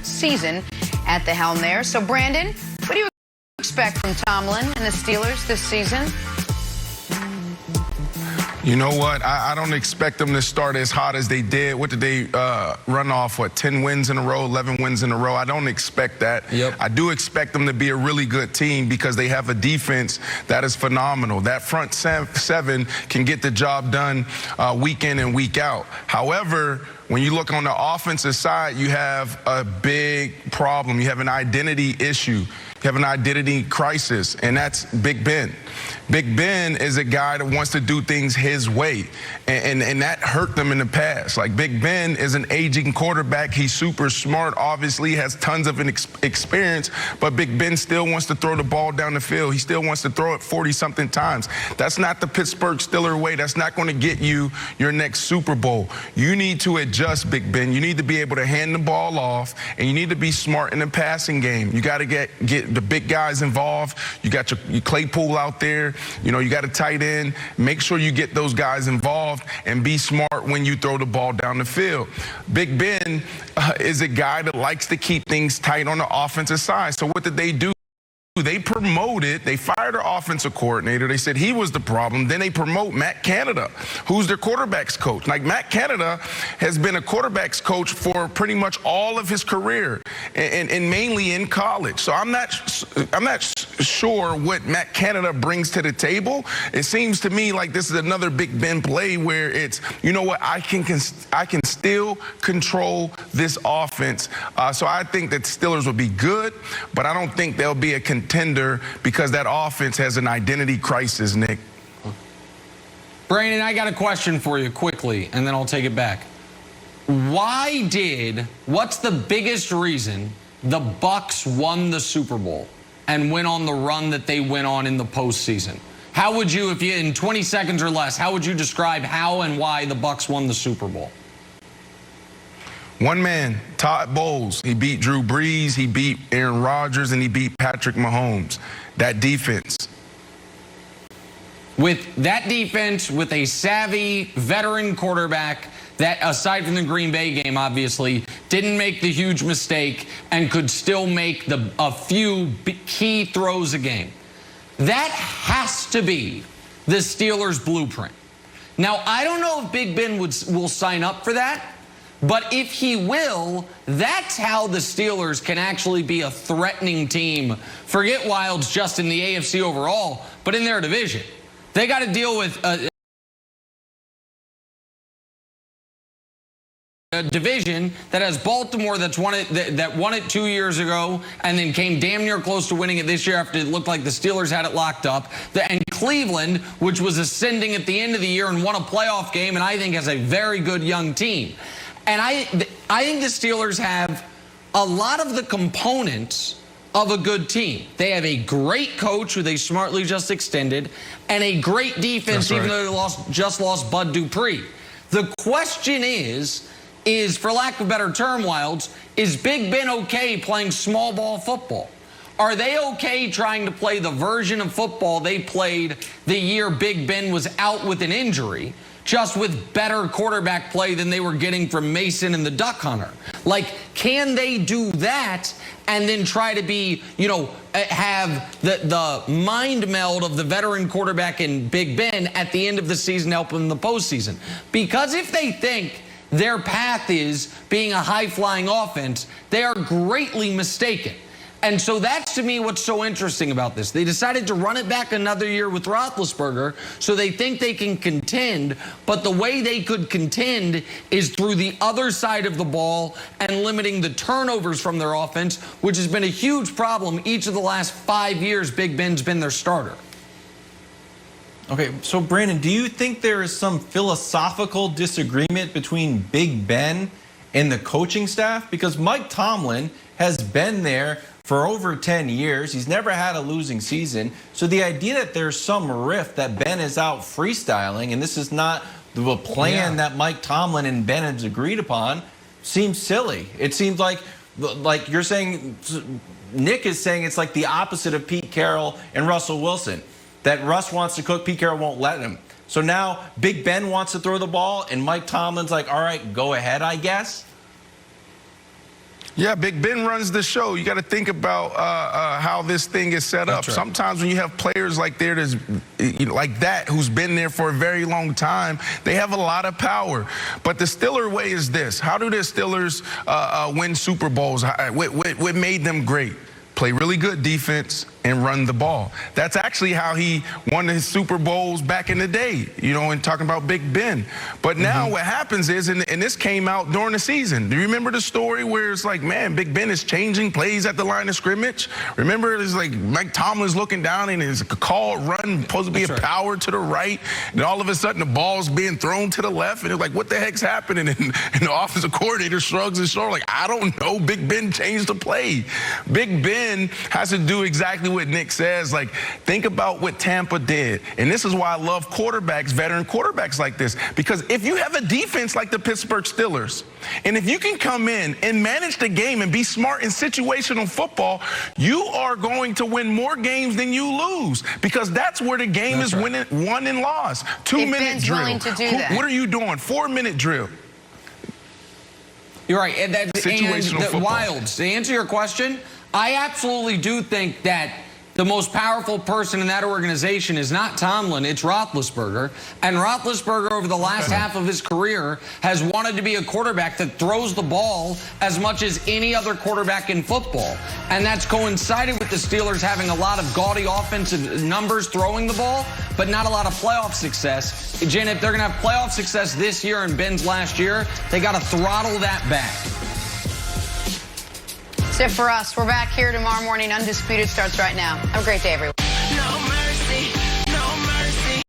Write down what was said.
season at the helm there. So, Brandon, what do you expect from Tomlin and the Steelers this season? You know what? I don't expect them to start as hot as they did. What did they run off? 10 wins in a row, 11 wins in a row? I don't expect that. Yep. I do expect them to be a really good team because they have a defense that is phenomenal. That front seven can get the job done week in and week out. However, when you look on the offensive side, you have a big problem. You have an identity issue. You have an identity crisis, and that's Big Ben. Big Ben is a guy that wants to do things his way, and that hurt them in the past. Like, Big Ben is an aging quarterback. He's super smart, obviously, has tons of experience, but Big Ben still wants to throw the ball down the field. He still wants to throw it 40-something times. That's not the Pittsburgh Steelers way. That's not going to get you your next Super Bowl. You need to adjust, Big Ben. You need to be able to hand the ball off, and you need to be smart in the passing game. You got to get the big guys involved. You got your Claypool out there. You know, you got a tight end. Make sure you get those guys involved and be smart when you throw the ball down the field. Big Ben is a guy that likes to keep things tight on the offensive side. So what did they do? They fired their offensive coordinator. They said he was the problem. Then they promote Matt Canada, who's their quarterback's coach. Like, Matt Canada has been a quarterback's coach for pretty much all of his career, and mainly in college. So I'm not sure what Matt Canada brings to the table. It seems to me like this is another Big Ben play where it's, you know what, I can still control this offense. So I think that Steelers will be good, but I don't think they'll be a contender because that offense has an identity crisis, Nick. Brandon, I got a question for you quickly, and then I'll take it back. What's the biggest reason the Bucs won the Super Bowl and went on the run that they went on in the postseason? How would you, if you in 20 seconds or less, how would you describe how and why the Bucs won the Super Bowl? One man, Todd Bowles. He beat Drew Brees, he beat Aaron Rodgers, and he beat Patrick Mahomes. That defense. With that defense, with a savvy veteran quarterback that, aside from the Green Bay game, obviously, didn't make the huge mistake and could still make a few key throws a game. That has to be the Steelers' blueprint. Now, I don't know if Big Ben will sign up for that, but if he will, that's how the Steelers can actually be a threatening team. Forget Wilds just in the AFC overall, but in their division. They got to deal with a division that has Baltimore that won it 2 years ago and then came damn near close to winning it this year after it looked like the Steelers had it locked up. And Cleveland, which was ascending at the end of the year and won a playoff game, and I think has a very good young team. And I think the Steelers have a lot of the components of a good team. They have a great coach who they smartly just extended, and a great defense, even though they just lost Bud Dupree. The question is, for lack of a better term, Wilds, is Big Ben okay playing small ball football? Are they okay trying to play the version of football they played the year Big Ben was out with an injury, just with better quarterback play than they were getting from Mason and the Duck Hunter? Like, can they do that and then try to be, have the mind meld of the veteran quarterback and Big Ben at the end of the season, help them in the postseason? Because if they think their path is being a high-flying offense, they are greatly mistaken. And so that's, to me, what's so interesting about this. They decided to run it back another year with Roethlisberger, so they think they can contend, but the way they could contend is through the other side of the ball and limiting the turnovers from their offense, which has been a huge problem each of the last 5 years Big Ben's been their starter. Okay, so Brandon, do you think there is some philosophical disagreement between Big Ben and the coaching staff? Because Mike Tomlin has been there for over 10 years. He's never had a losing season. So the idea that there's some rift that Ben is out freestyling and this is not the plan that Mike Tomlin and Ben has agreed upon seems silly. It seems like you're saying, Nick is saying it's like the opposite of Pete Carroll and Russell Wilson. That Russ wants to cook, Pete Carroll won't let him. So now Big Ben wants to throw the ball and Mike Tomlin's like, all right, go ahead, I guess. Yeah, Big Ben runs the show. You got to think about how this thing is set up. Right. Sometimes when you have players like like that who's been there for a very long time, they have a lot of power. But the Steeler way is this. How do the Steelers win Super Bowls? What made them great? Play really good defense and run the ball. That's actually how he won his Super Bowls back in the day, you know, and talking about Big Ben. But now what happens is, and this came out during the season, do you remember the story where it's like, man, Big Ben is changing plays at the line of scrimmage? Remember, it's like Mike Tomlin's looking down and it's a called run, supposed to be a power to the right, and all of a sudden the ball's being thrown to the left, and it's like, what the heck's happening? And the offensive coordinator shrugs his shoulder like, I don't know, Big Ben changed the play. Big Ben has to do exactly what Nick says. Like, think about what Tampa did. And this is why I love quarterbacks, veteran quarterbacks like this. Because if you have a defense like the Pittsburgh Steelers, and if you can come in and manage the game and be smart in situational football, you are going to win more games than you lose. Because that's where the game is won and lost. 2-minute drill. Willing to do that. What are you doing? 4-minute drill. You're right. And that's Situational football. Wild. To answer your question, I absolutely do think that the most powerful person in that organization is not Tomlin, it's Roethlisberger. And Roethlisberger, over the last half of his career, has wanted to be a quarterback that throws the ball as much as any other quarterback in football. And that's coincided with the Steelers having a lot of gaudy offensive numbers throwing the ball, but not a lot of playoff success. Jen, if they're going to have playoff success this year and Ben's last year, they got to throttle that back. That's it for us. We're back here tomorrow morning. Undisputed starts right now. Have a great day, everyone.